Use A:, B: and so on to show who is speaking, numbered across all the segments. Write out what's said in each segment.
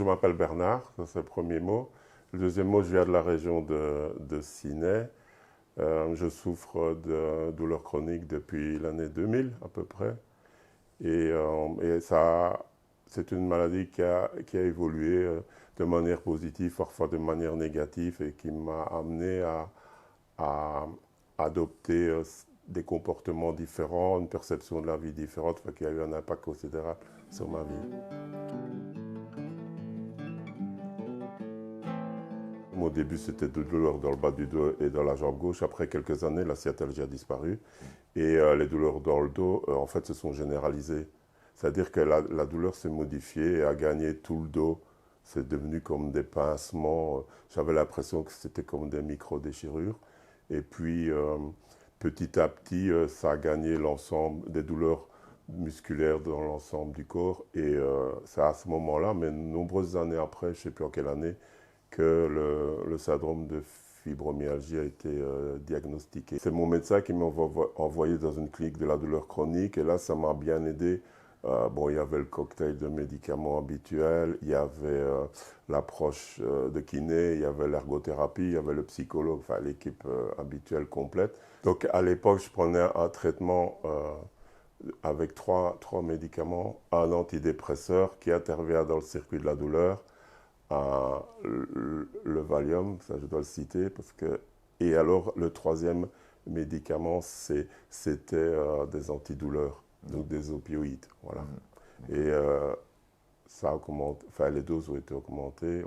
A: je m'appelle Bernard, ça c'est le premier mot. Le deuxième mot, je viens de la région de Ciney. Je souffre de douleurs chroniques depuis l'année 2000 à peu près. Et ça, c'est une maladie qui a évolué de manière positive, parfois de manière négative, et qui m'a amené à adopter des comportements différents, une perception de la vie différente, qui a eu un impact considérable sur ma vie. Au début, c'était de douleurs dans le bas du dos et dans la jambe gauche. Après quelques années, la sciatalgie a disparu. Et les douleurs dans le dos, en fait, se sont généralisées. C'est-à-dire que la douleur s'est modifiée et a gagné tout le dos. C'est devenu comme des pincements. J'avais l'impression que c'était comme des micro-déchirures. Et puis, petit à petit, ça a gagné l'ensemble des douleurs musculaires dans l'ensemble du corps. Et c'est à ce moment-là, mais nombreuses années après, je ne sais plus en quelle année, que le syndrome de fibromyalgie a été diagnostiqué. C'est mon médecin qui m'a envoyé dans une clinique de la douleur chronique et là, ça m'a bien aidé. Bon, il y avait le cocktail de médicaments habituels, il y avait l'approche de kiné, il y avait l'ergothérapie, il y avait le psychologue, enfin l'équipe habituelle complète. Donc à l'époque, je prenais un traitement avec trois médicaments, un antidépresseur qui intervient dans le circuit de la douleur, le Valium, ça je dois le citer, parce que... Et alors, le troisième médicament, c'était des antidouleurs, donc des opioïdes, voilà. Et ça a augmenté, enfin les doses ont été augmentées,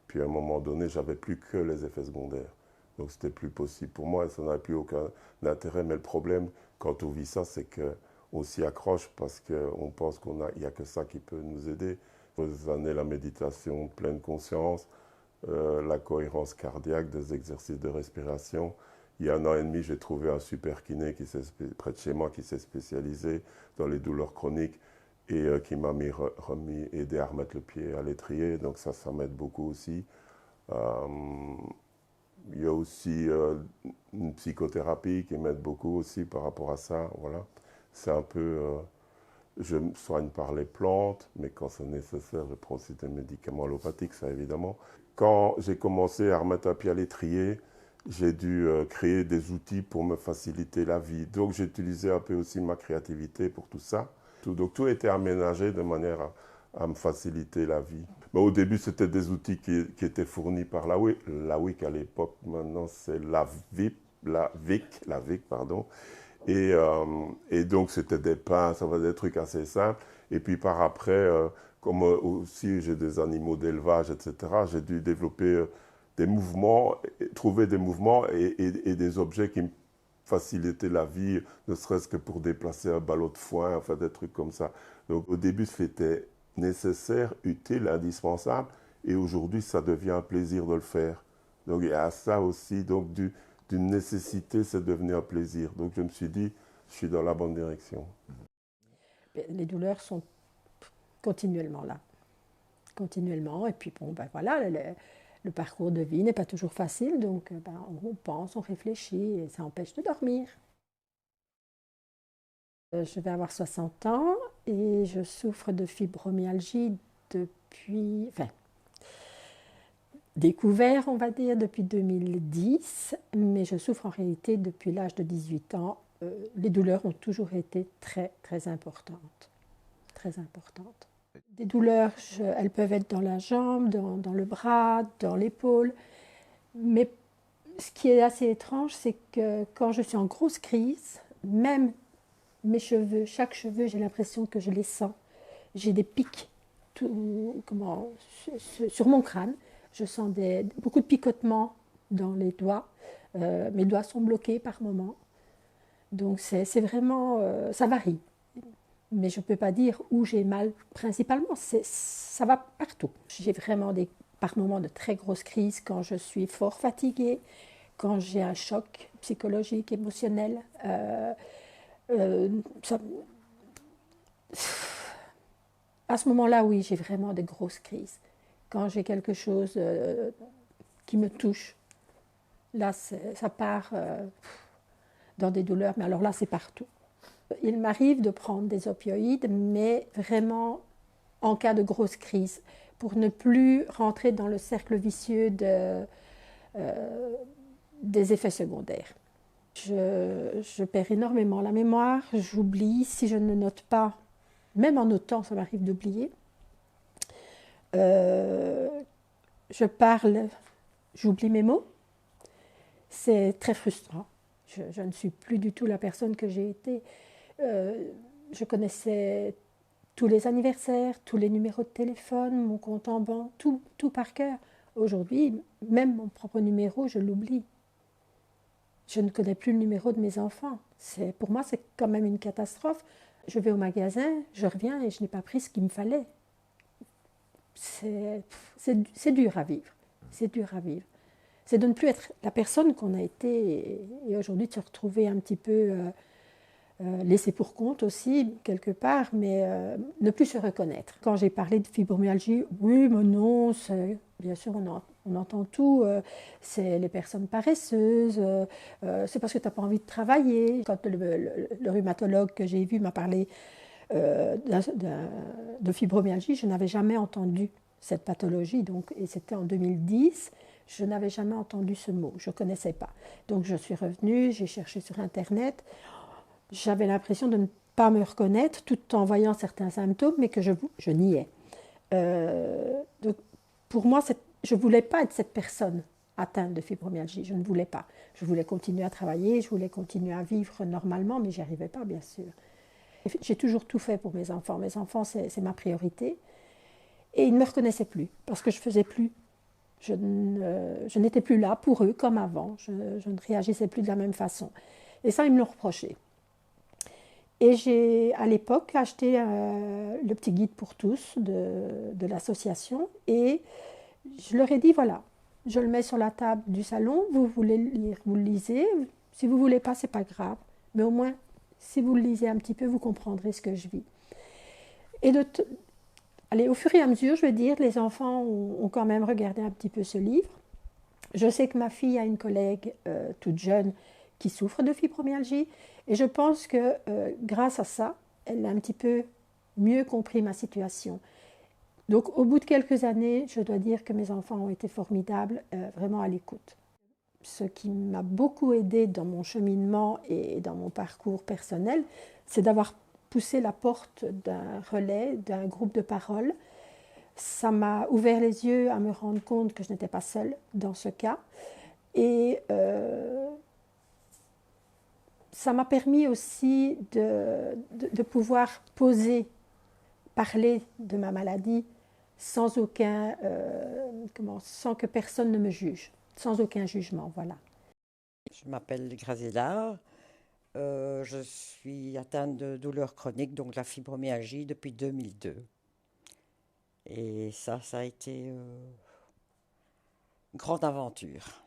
A: puis à un moment donné, j'avais plus que les effets secondaires. Donc c'était plus possible pour moi et ça n'avait plus aucun intérêt. Mais le problème, quand on vit ça, c'est qu'on s'y accroche parce qu'on pense qu'il n'y a que ça qui peut nous aider. Ces années, la méditation, pleine conscience, la cohérence cardiaque, des exercices de respiration. Il y a un an et demi, j'ai trouvé un super kiné près de chez moi qui s'est spécialisé dans les douleurs chroniques et qui m'a aidé à remettre le pied à l'étrier. Donc ça m'aide beaucoup aussi. Il y a aussi une psychothérapie qui m'aide beaucoup aussi par rapport à ça. Voilà. C'est un peu... je me soigne par les plantes, mais quand c'est nécessaire, je prends aussi des médicaments allopathiques, ça évidemment. Quand j'ai commencé à remettre un pied à l'étrier, j'ai dû créer des outils pour me faciliter la vie. Donc j'ai utilisé un peu aussi ma créativité pour tout ça. Donc tout était aménagé de manière à me faciliter la vie. Mais au début, c'était des outils qui étaient fournis par la WIC à l'époque. Maintenant, c'est la VIC, pardon. Et donc, c'était des pinces, ça va des trucs assez simples. Et puis, par après, comme aussi j'ai des animaux d'élevage, etc., j'ai dû développer des mouvements, trouver des mouvements et des objets qui me facilitaient la vie, ne serait-ce que pour déplacer un ballot de foin, enfin des trucs comme ça. Donc, au début, c'était nécessaire, utile, indispensable. Et aujourd'hui, ça devient un plaisir de le faire. Donc, il y a ça aussi, donc d'une nécessité, c'est devenu un plaisir. Donc je me suis dit, je suis dans la bonne direction.
B: Les douleurs sont continuellement là. Continuellement. Et puis bon, ben voilà, le parcours de vie n'est pas toujours facile, donc ben, on pense, on réfléchit, et ça empêche de dormir. Je vais avoir 60 ans et je souffre de fibromyalgie depuis... Enfin, découvert, on va dire, depuis 2010, mais je souffre en réalité depuis l'âge de 18 ans. Les douleurs ont toujours été très, très importantes. Très importantes. Des douleurs, elles peuvent être dans la jambe, dans le bras, dans l'épaule. Mais ce qui est assez étrange, c'est que quand je suis en grosse crise, même mes cheveux, chaque cheveu, j'ai l'impression que je les sens. J'ai des pics sur mon crâne. Je sens beaucoup de picotements dans les doigts. Mes doigts sont bloqués par moments. Donc c'est vraiment... ça varie. Mais je ne peux pas dire où j'ai mal principalement. Ça va partout. J'ai vraiment par moments de très grosses crises quand je suis fort fatiguée, quand j'ai un choc psychologique, émotionnel. Ça, à ce moment-là, oui, j'ai vraiment de grosses crises. Quand j'ai quelque chose qui me touche, là, ça part dans des douleurs, mais alors là, c'est partout. Il m'arrive de prendre des opioïdes, mais vraiment en cas de grosse crise, pour ne plus rentrer dans le cercle vicieux des effets secondaires. Je perds énormément la mémoire, j'oublie si je ne note pas, même en notant, ça m'arrive d'oublier. Je parle, j'oublie mes mots. C'est très frustrant. Je ne suis plus du tout la personne que j'ai été. Je connaissais tous les anniversaires, tous les numéros de téléphone, mon compte en banque, tout par cœur. Aujourd'hui, même mon propre numéro, je l'oublie. Je ne connais plus le numéro de mes enfants. Pour moi, c'est quand même une catastrophe. Je vais au magasin, je reviens et je n'ai pas pris ce qu'il me fallait. C'est dur à vivre. C'est dur à vivre. C'est de ne plus être la personne qu'on a été et aujourd'hui de se retrouver un petit peu laissé pour compte aussi, quelque part, mais ne plus se reconnaître. Quand j'ai parlé de fibromyalgie, oui, mais non, bien sûr, on entend tout. C'est les personnes paresseuses, c'est parce que tu n'as pas envie de travailler. Quand le rhumatologue que j'ai vu m'a parlé de fibromyalgie, je n'avais jamais entendu cette pathologie, donc, et c'était en 2010. Je n'avais jamais entendu ce mot, je ne connaissais pas. Donc je suis revenue, j'ai cherché sur Internet. J'avais l'impression de ne pas me reconnaître tout en voyant certains symptômes, mais que je niais. Donc pour moi, je ne voulais pas être cette personne atteinte de fibromyalgie, je ne voulais pas. Je voulais continuer à travailler, je voulais continuer à vivre normalement, mais je n'y arrivais pas, bien sûr. J'ai toujours tout fait pour mes enfants. Mes enfants, c'est ma priorité. Et ils ne me reconnaissaient plus, parce que je ne faisais plus. Je n'étais plus là pour eux comme avant. Je ne réagissais plus de la même façon. Et ça, ils me l'ont reproché. Et j'ai, à l'époque, acheté le petit guide pour tous de l'association. Et je leur ai dit, voilà, je le mets sur la table du salon. Vous voulez le lire, vous le lisez. Si vous ne voulez pas, ce n'est pas grave. Mais au moins, si vous le lisez un petit peu, vous comprendrez ce que je vis. Et allez, au fur et à mesure, je veux dire, les enfants ont quand même regardé un petit peu ce livre. Je sais que ma fille a une collègue toute jeune qui souffre de fibromyalgie et je pense que grâce à ça, elle a un petit peu mieux compris ma situation. Donc au bout de quelques années, je dois dire que mes enfants ont été formidables, vraiment à l'écoute. Ce qui m'a beaucoup aidée dans mon cheminement et dans mon parcours personnel, c'est d'avoir poussé la porte d'un relais, d'un groupe de parole. Ça m'a ouvert les yeux à me rendre compte que je n'étais pas seule dans ce cas. Et ça m'a permis aussi de pouvoir poser, parler de ma maladie sans sans que personne ne me juge, sans aucun jugement, voilà.
C: Je m'appelle Graziella, je suis atteinte de douleurs chroniques, donc la fibromyalgie, depuis 2002. Et ça a été une grande aventure.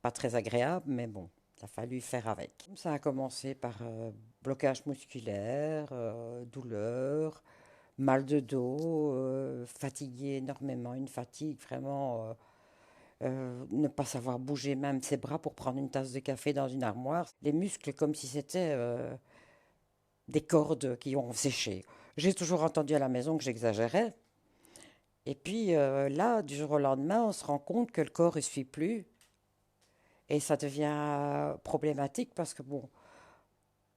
C: Pas très agréable, mais bon, il a fallu faire avec. Ça a commencé par blocage musculaire, douleur, mal de dos, fatigué énormément, une fatigue vraiment, ne pas savoir bouger même ses bras pour prendre une tasse de café dans une armoire. Les muscles comme si c'était des cordes qui ont séché. J'ai toujours entendu à la maison que j'exagérais. Et puis là, du jour au lendemain, on se rend compte que le corps ne suit plus. Et ça devient problématique parce que bon,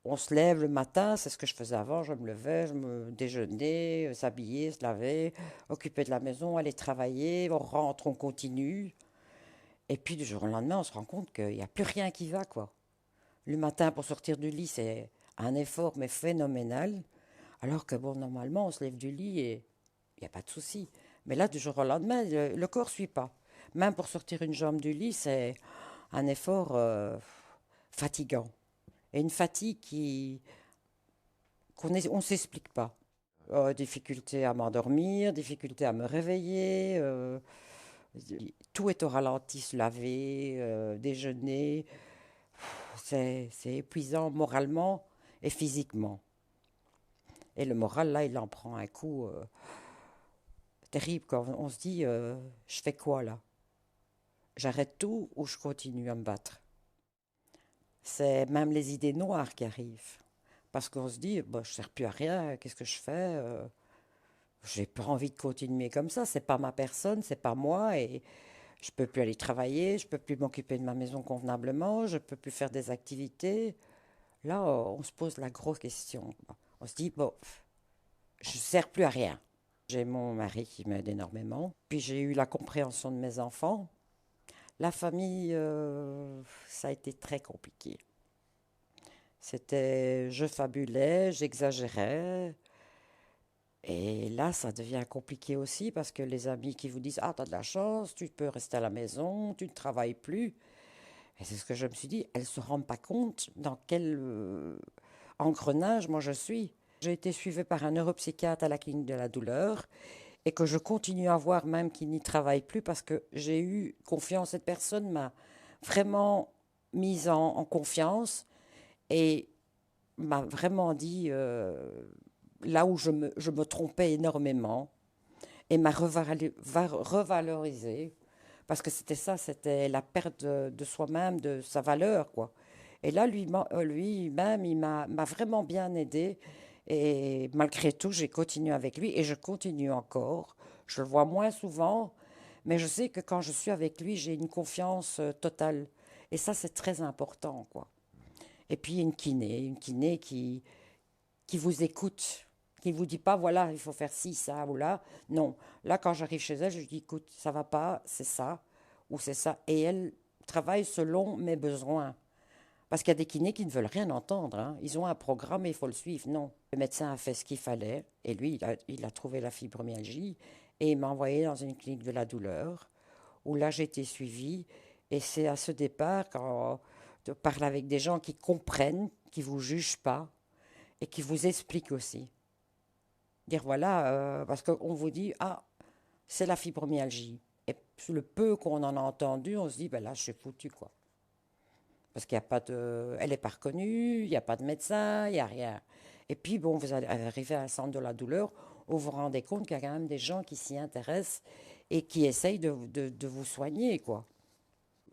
C: on se lève le matin, c'est ce que je faisais avant, je me levais, je me déjeunais, s'habiller, se laver, occuper de la maison, aller travailler, on rentre, on continue. Et puis du jour au lendemain, on se rend compte qu'il n'y a plus rien qui va, quoi. Le matin, pour sortir du lit, c'est un effort, mais phénoménal. Alors que bon, normalement, on se lève du lit et il n'y a pas de souci. Mais là, du jour au lendemain, le corps ne suit pas. Même pour sortir une jambe du lit, c'est un effort fatigant. Et une fatigue qu'on ne s'explique pas. Difficulté à m'endormir, difficulté à me réveiller. Tout est au ralenti, se laver, déjeuner. C'est épuisant moralement et physiquement. Et le moral, là, il en prend un coup terrible. Quand on se dit, je fais quoi là? J'arrête tout ou je continue à me battre? C'est même les idées noires qui arrivent. Parce qu'on se dit, bah, je ne sers plus à rien, qu'est-ce que je fais? j'ai pas envie de continuer comme ça, c'est pas ma personne, c'est pas moi, et je peux plus aller travailler, je peux plus m'occuper de ma maison convenablement, je peux plus faire des activités. Là, on se pose la grosse question. On se dit, bon, je ne sers plus à rien. J'ai mon mari qui m'aide énormément, puis j'ai eu la compréhension de mes enfants. La famille, ça a été très compliqué. C'était, je fabulais, j'exagérais. Et là, ça devient compliqué aussi parce que les amis qui vous disent, ah, t'as de la chance, tu peux rester à la maison, tu ne travailles plus. Et c'est ce que je me suis dit, elles ne se rendent pas compte dans quel engrenage moi je suis. J'ai été suivie par un neuropsychiatre à la clinique de la douleur et que je continue à voir même qu'il n'y travaille plus parce que j'ai eu confiance. Cette personne m'a vraiment mise en confiance et m'a vraiment dit là où je me trompais énormément et m'a revalorisé parce que c'était ça, c'était la perte de soi-même, de sa valeur, quoi. Et là, lui-même, il m'a vraiment bien aidé. Et malgré tout, j'ai continué avec lui et je continue encore. Je le vois moins souvent, mais je sais que quand je suis avec lui, j'ai une confiance totale. Et ça, c'est très important, quoi. Et puis une kiné qui vous écoute, qui ne vous dit pas, voilà, il faut faire ci, ça ou là. Non, là, quand j'arrive chez elle, je lui dis, écoute, ça va pas, c'est ça ou c'est ça. Et elle travaille selon mes besoins. Parce qu'il y a des kinés qui ne veulent rien entendre, hein. Ils ont un programme et il faut le suivre. Non. Le médecin a fait ce qu'il fallait et lui, il a trouvé la fibromyalgie et il m'a envoyé dans une clinique de la douleur où là, j'ai été suivie. Et c'est à ce départ, quand de parler avec des gens qui comprennent, qui ne vous jugent pas et qui vous expliquent aussi. Dire voilà, parce qu'on vous dit, ah, c'est la fibromyalgie. Et le peu qu'on en a entendu, on se dit, ben là, je suis foutu, quoi. Parce qu'il n'y a pas de. Elle n'est pas reconnue, il n'y a pas de médecin, il n'y a rien. Et puis, bon, vous allez arriver à un centre de la douleur où vous vous rendez compte qu'il y a quand même des gens qui s'y intéressent et qui essayent de vous soigner, quoi.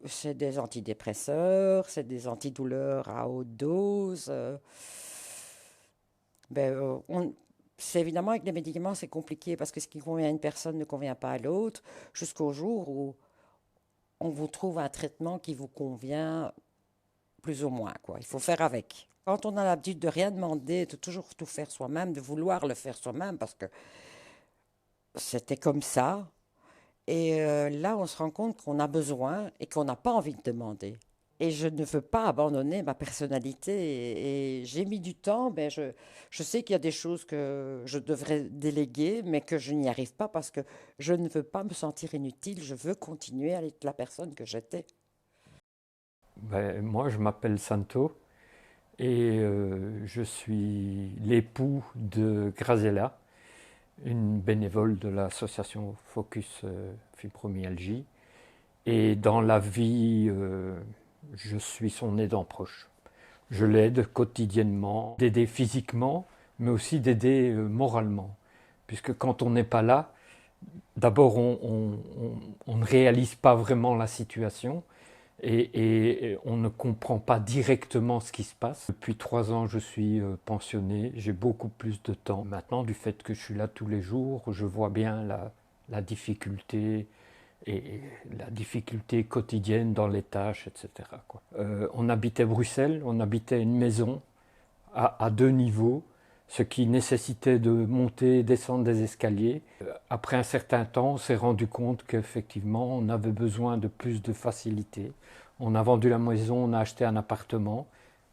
C: C'est des antidépresseurs, c'est des antidouleurs à haute dose. Ben, c'est évidemment avec les médicaments, c'est compliqué parce que ce qui convient à une personne ne convient pas à l'autre, jusqu'au jour où on vous trouve un traitement qui vous convient plus ou moins, quoi. Il faut faire avec. Quand on a l'habitude de rien demander, de toujours tout faire soi-même, de vouloir le faire soi-même, parce que c'était comme ça, et là, on se rend compte qu'on a besoin et qu'on n'a pas envie de demander. Et je ne veux pas abandonner ma personnalité. Et j'ai mis du temps. Ben je sais qu'il y a des choses que je devrais déléguer, mais que je n'y arrive pas parce que je ne veux pas me sentir inutile. Je veux continuer à être la personne que j'étais.
D: Ben, moi, je m'appelle Santo et je suis l'époux de Graziella, une bénévole de l'association Focus Fibromyalgie. Et dans la vie, je suis son aidant proche. Je l'aide quotidiennement, d'aider physiquement, mais aussi d'aider moralement. Puisque quand on n'est pas là, d'abord on ne réalise pas vraiment la situation et on ne comprend pas directement ce qui se passe. Depuis 3 ans, je suis pensionné, j'ai beaucoup plus de temps. Maintenant, du fait que je suis là tous les jours, je vois bien la difficulté et la difficulté quotidienne dans les tâches, etc., quoi. On habitait Bruxelles, on habitait une maison à 2 niveaux, ce qui nécessitait de monter et descendre des escaliers. Après un certain temps, on s'est rendu compte qu'effectivement, on avait besoin de plus de facilité. On a vendu la maison, on a acheté un appartement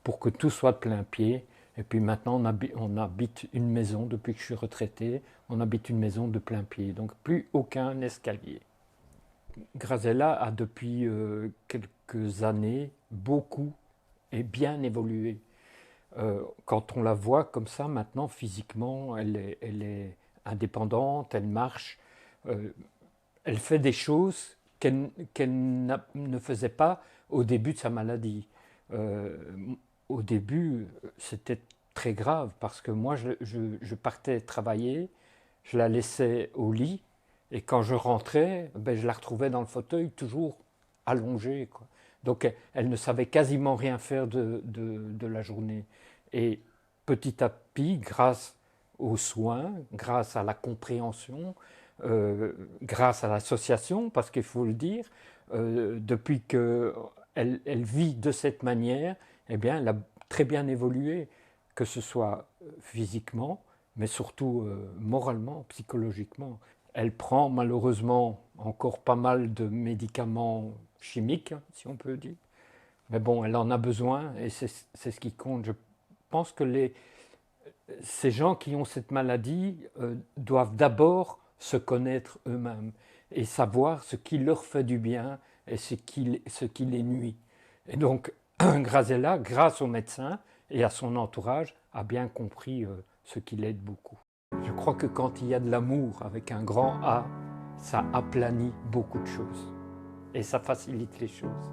D: pour que tout soit de plein pied. Et puis maintenant, on habite une maison, depuis que je suis retraité, on habite une maison de plein pied. Donc plus aucun escalier. Graziella a depuis quelques années beaucoup et bien évolué. Quand on la voit comme ça maintenant physiquement, elle est indépendante, elle marche, elle fait des choses qu'elle ne faisait pas au début de sa maladie. Au début, c'était très grave parce que moi, je partais travailler, je la laissais au lit. Et quand je rentrais, ben, je la retrouvais dans le fauteuil, toujours allongée, quoi. Donc elle ne savait quasiment rien faire de la journée. Et petit à petit, grâce aux soins, grâce à la compréhension, grâce à l'association, parce qu'il faut le dire, depuis qu'elle vit de cette manière, eh bien, elle a très bien évolué, que ce soit physiquement, mais surtout moralement, psychologiquement. Elle prend malheureusement encore pas mal de médicaments chimiques, si on peut dire. Mais bon, elle en a besoin et c'est ce qui compte. Je pense que ces gens qui ont cette maladie doivent d'abord se connaître eux-mêmes et savoir ce qui leur fait du bien et ce qui les nuit. Et donc, Graziella, grâce au médecin et à son entourage, a bien compris ce qui l'aide beaucoup. Je crois que quand il y a de l'amour avec un grand A, ça aplanit beaucoup de choses et ça facilite les choses.